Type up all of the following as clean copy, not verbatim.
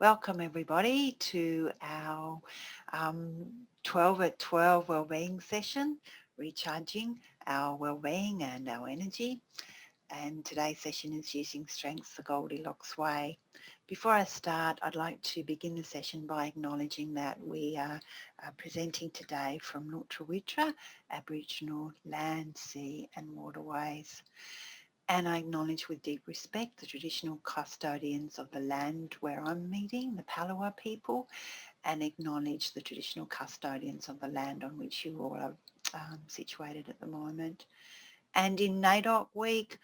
Welcome everybody to our 12 at 12 wellbeing session, recharging our wellbeing and our energy. And today's session is using strengths the Goldilocks way. Before I start, I'd like to begin the session by acknowledging that we are presenting today from Nutrawitra, Aboriginal land, sea and waterways. And I acknowledge with deep respect the traditional custodians of the land where I'm meeting, the Palawa people, and acknowledge the traditional custodians of the land on which you all are situated at the moment. And in NAIDOC week,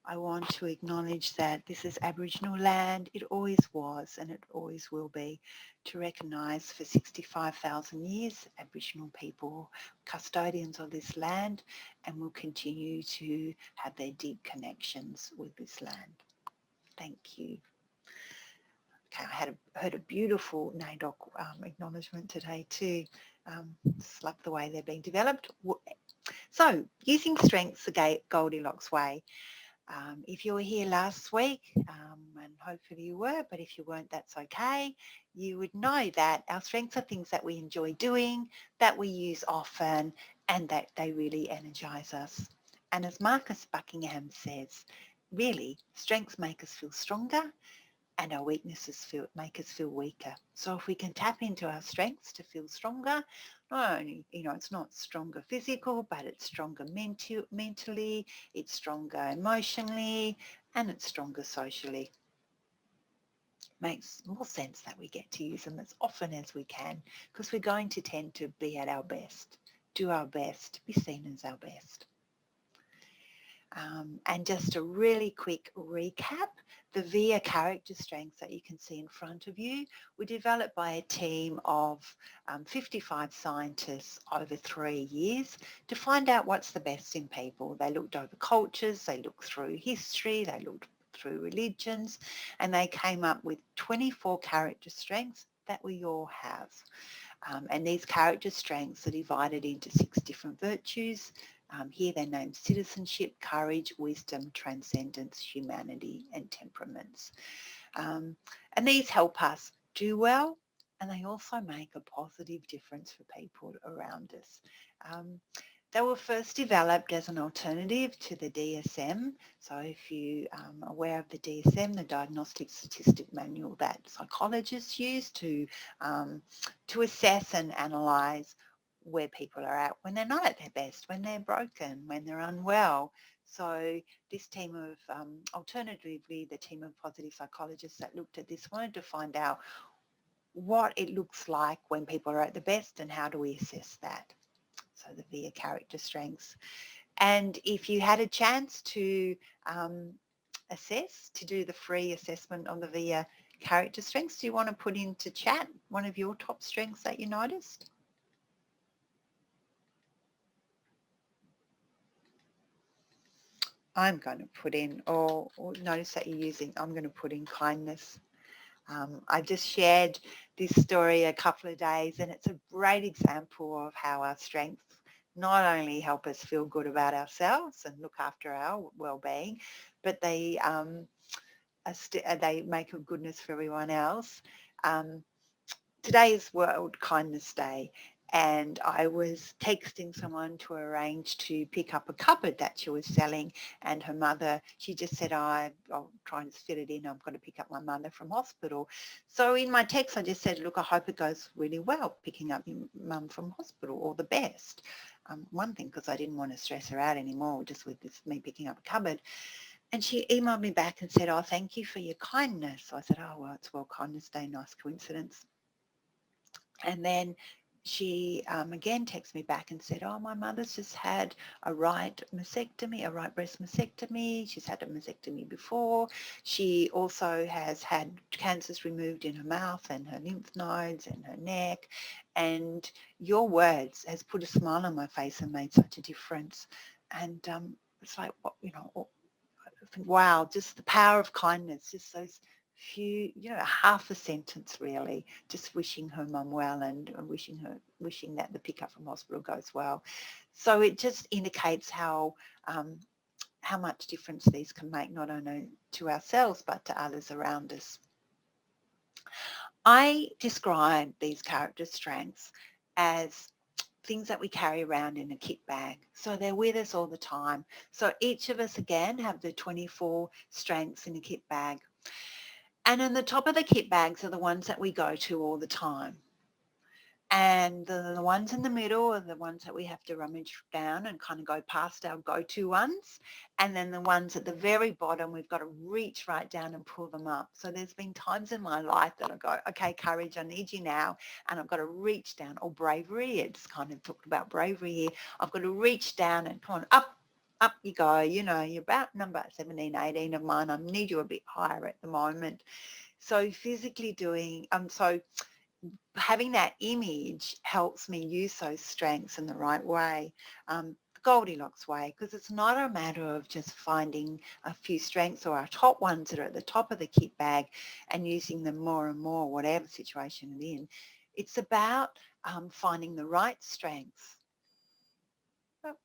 I want to acknowledge that this is Aboriginal land. It always was and it always will be. To recognise for 65,000 years, Aboriginal people, custodians of this land, and will continue to have their deep connections with this land. Thank you. Okay, I heard a beautiful NAIDOC acknowledgement today too. Just love the way they're being developed. So, using strengths the Goldilocks way. If you were here last week, and hopefully you were, but if you weren't, that's okay. You would know that our strengths are things that we enjoy doing, that we use often, and that they really energise us. And as Marcus Buckingham says, really, strengths make us feel stronger and our weaknesses make us feel weaker. So if we can tap into our strengths to feel stronger, not only, it's not stronger physical, but it's stronger mentally, it's stronger emotionally, and it's stronger socially. Makes more sense that we get to use them as often as we can, because we're going to tend to be at our best, do our best, be seen as our best. And just a really quick recap, the VIA character strengths that you can see in front of you were developed by a team of 55 scientists over 3 years to find out what's the best in people. They looked over cultures, they looked through history, they looked through religions, and they came up with 24 character strengths that we all have. And these character strengths are divided into 6 different virtues. Here they're named citizenship, courage, wisdom, transcendence, humanity and temperaments. And these help us do well, and they also make a positive difference for people around us. They were first developed as an alternative to the DSM. So if you are aware of the DSM, the Diagnostic Statistic Manual that psychologists use to assess and analyse where people are at when they're not at their best, when they're broken, when they're unwell. So this team of, alternatively, the team of positive psychologists that looked at this wanted to find out what it looks like when people are at the best and how do we assess that. So the VIA character strengths. And if you had a chance to assess, to do the free assessment on the VIA character strengths, do you want to put into chat one of your top strengths that you noticed? I'm going to put in, or notice that you're using, I'm going to put in kindness. I just shared this story a couple of days, and it's a great example of how our strengths not only help us feel good about ourselves and look after our well-being, but they make a goodness for everyone else. Today is World Kindness Day, and I was texting someone to arrange to pick up a cupboard that she was selling, and her mother, she just said, I'll try and fit it in. I've got to pick up my mother from hospital. So in my text, I just said, look, I hope it goes really well picking up your mum from hospital, all the best. One thing, because I didn't want to stress her out anymore just with me picking up a cupboard. And she emailed me back and said, oh, thank you for your kindness. So I said, oh, well, it's World Kindness Day, nice coincidence. And then she again texted me back and said, oh, my mother's just had a right mastectomy, a right breast mastectomy. She's had a mastectomy before. She also has had cancers removed in her mouth and her lymph nodes and her neck. And your words has put a smile on my face and made such a difference. And it's like, wow, just the power of kindness, just those few, half a sentence really, just wishing her mum well and wishing that the pickup from hospital goes well. So it just indicates how much difference these can make, not only to ourselves but to others around us. I describe these character strengths as things that we carry around in a kit bag. So they're with us all the time. So each of us, again, have the 24 strengths in a kit bag. And in the top of the kit bags are the ones that we go to all the time. And the ones in the middle are the ones that we have to rummage down and kind of go past our go-to ones. And then the ones at the very bottom, we've got to reach right down and pull them up. So there's been times in my life that I go, okay, courage, I need you now. And I've got to reach down, or bravery, it's kind of talked about bravery here. I've got to reach down and come on, up you go. You know, you're about number 17, 18 of mine. I need you a bit higher at the moment. So physically doing, so having that image helps me use those strengths in the right way, the Goldilocks way, because it's not a matter of just finding a few strengths or our top ones that are at the top of the kit bag and using them more and more, whatever situation it's in. It's about finding the right strengths. Oh,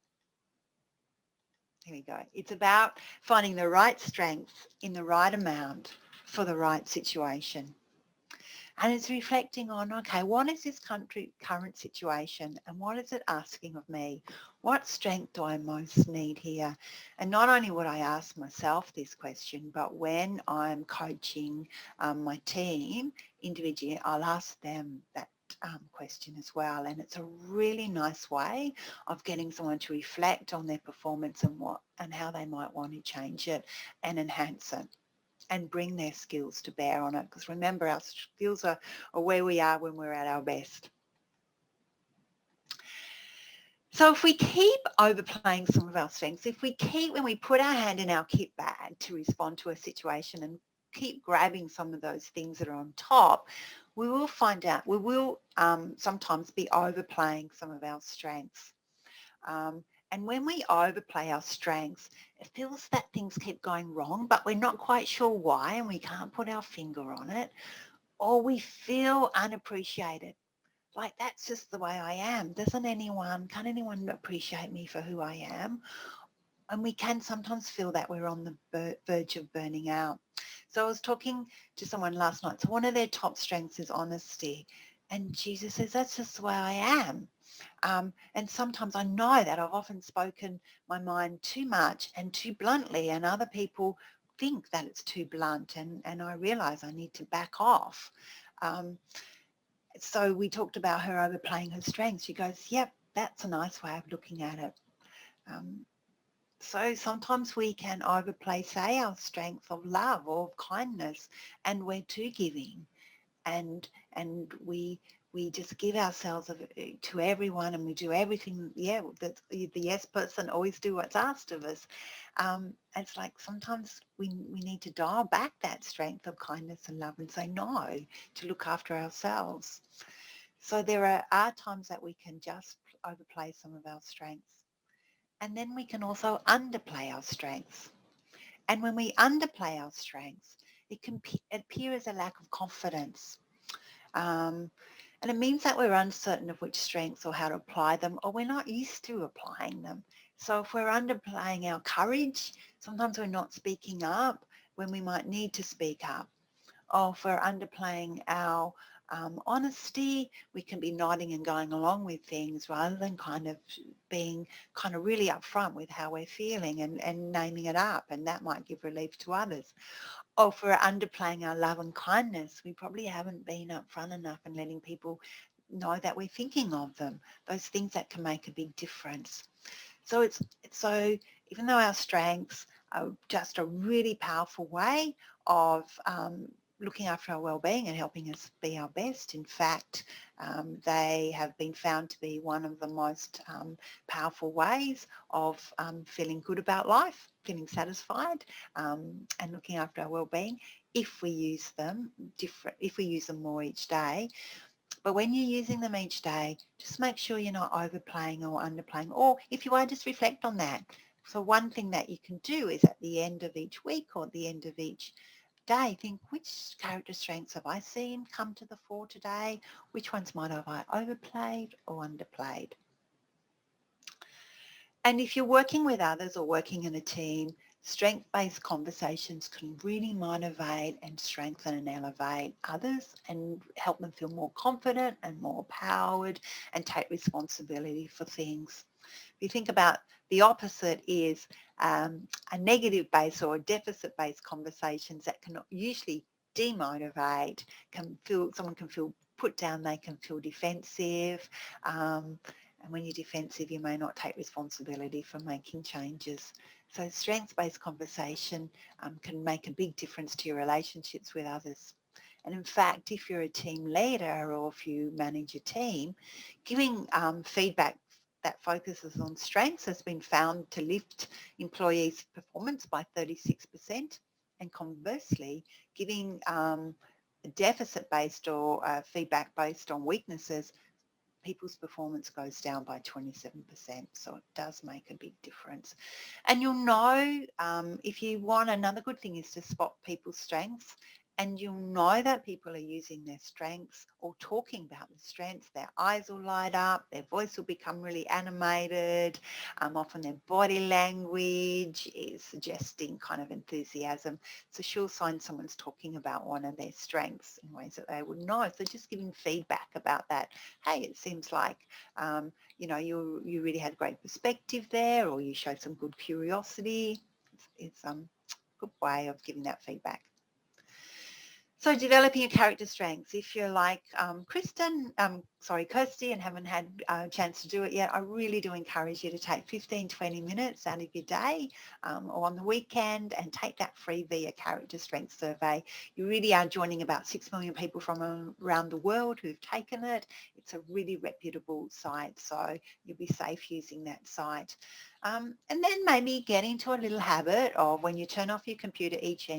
here we go. It's about finding the right strengths in the right amount for the right situation. And it's reflecting on, okay, what is this current situation and what is it asking of me? What strength do I most need here? And not only would I ask myself this question, but when I'm coaching my team individually, I'll ask them that question as well. And it's a really nice way of getting someone to reflect on their performance and how they might want to change it and enhance it and bring their skills to bear on it. Because remember, our skills are where we are when we're at our best. So if we keep overplaying some of our strengths, when we put our hand in our kit bag to respond to a situation and keep grabbing some of those things that are on top, we will find out, we will sometimes be overplaying some of our strengths. And when we overplay our strengths, it feels that things keep going wrong, but we're not quite sure why and we can't put our finger on it, or we feel unappreciated. Like, that's just the way I am. Can't anyone appreciate me for who I am? And we can sometimes feel that we're on the verge of burning out. So I was talking to someone last night. So one of their top strengths is honesty. And Jesus says, that's just the way I am. And sometimes I know that I've often spoken my mind too much and too bluntly, and other people think that it's too blunt, and I realise I need to back off. So we talked about her overplaying her strengths. She goes, yep, that's a nice way of looking at it. So sometimes we can overplay, say, our strength of love or of kindness, and we're too giving, and we just give ourselves to everyone, and we do everything. Yeah, the yes person, always do what's asked of us. It's like sometimes we need to dial back that strength of kindness and love and say no, to look after ourselves. So there are times that we can just overplay some of our strengths. And then we can also underplay our strengths. And when we underplay our strengths, it can appear as a lack of confidence. And it means that we're uncertain of which strengths or how to apply them, or we're not used to applying them. So if we're underplaying our courage, sometimes we're not speaking up when we might need to speak up. Or if we're underplaying our honesty, we can be nodding and going along with things rather than kind of being kind of really upfront with how we're feeling and naming it up, and that might give relief to others. Or if we're underplaying our love and kindness, we probably haven't been upfront enough and letting people know that we're thinking of them, those things that can make a big difference. So even though our strengths are just a really powerful way of looking after our well-being and helping us be our best, in fact, they have been found to be one of the most powerful ways of feeling good about life, feeling satisfied, and looking after our well-being if we use them more each day. But when you're using them each day, just make sure you're not overplaying or underplaying, or if you are, just reflect on that. So one thing that you can do is at the end of each week or at the end of each day, think, which character strengths have I seen come to the fore today? Which ones might have I overplayed or underplayed? And if you're working with others or working in a team, Strength-based conversations can really motivate and strengthen and elevate others and help them feel more confident and more empowered and take responsibility for things. If you think about the opposite is a negative-based or a deficit-based conversations that can usually demotivate, someone can feel put down, they can feel defensive, and when you're defensive, you may not take responsibility for making changes. So strengths-based conversation can make a big difference to your relationships with others. And in fact, if you're a team leader or if you manage a team, giving feedback that focuses on strengths has been found to lift employees' performance by 36%. And conversely, giving deficit-based or feedback based on weaknesses, people's performance goes down by 27%. So it does make a big difference. And you'll know if you want, another good thing is to spot people's strengths, and you'll know that people are using their strengths or talking about the strengths. Their eyes will light up, their voice will become really animated, often their body language is suggesting kind of enthusiasm. So sure sign someone's talking about one of their strengths in ways that they would know. So just giving feedback about that. Hey, it seems like you really had great perspective there, or you showed some good curiosity. It's a good way of giving that feedback. So developing your character strengths. If you're like Kirsty, and haven't had a chance to do it yet, I really do encourage you to take 15, 20 minutes out of your day or on the weekend and take that free VIA character strength survey. You really are joining about 6 million people from around the world who've taken it. It's a really reputable site, so you'll be safe using that site. And then maybe get into a little habit of when you turn off your computer each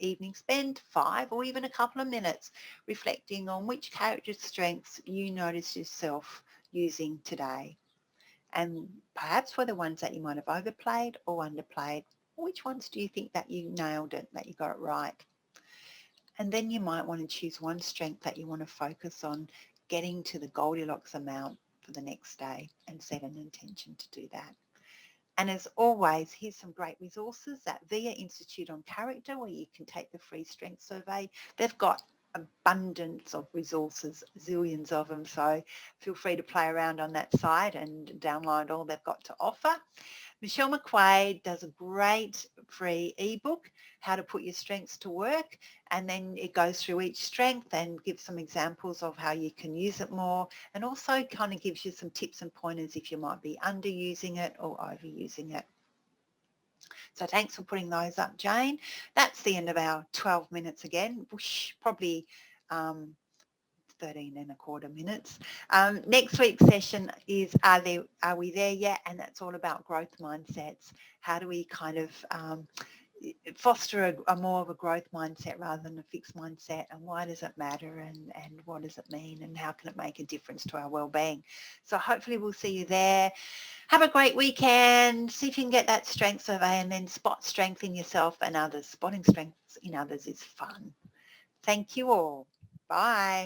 evening, spend 5 or even a couple of minutes reflecting on which character strengths you notice yourself using today. And perhaps for the ones that you might have overplayed or underplayed, which ones do you think that you nailed it, that you got it right? And then you might want to choose one strength that you want to focus on getting to the Goldilocks amount for the next day and set an intention to do that. And as always, here's some great resources at VIA Institute on Character, where you can take the free strength survey. They've got abundance of resources, zillions of them, so feel free to play around on that site and download all they've got to offer. Michelle McQuaid does a great free ebook, How to Put Your Strengths to Work, and then it goes through each strength and gives some examples of how you can use it more, and also kind of gives you some tips and pointers if you might be underusing it or overusing it. So thanks for putting those up, Jane. That's the end of our 12 minutes again, probably 13 and a quarter minutes. Next week's session is Are We There Yet? And that's all about growth mindsets. How do we kind of foster a more of a growth mindset rather than a fixed mindset, and why does it matter, and what does it mean, and how can it make a difference to our well-being? So hopefully we'll see you there. Have a great weekend. See if you can get that strength survey and then spot strength in yourself and others. Spotting strengths in others is fun. Thank you all. Bye.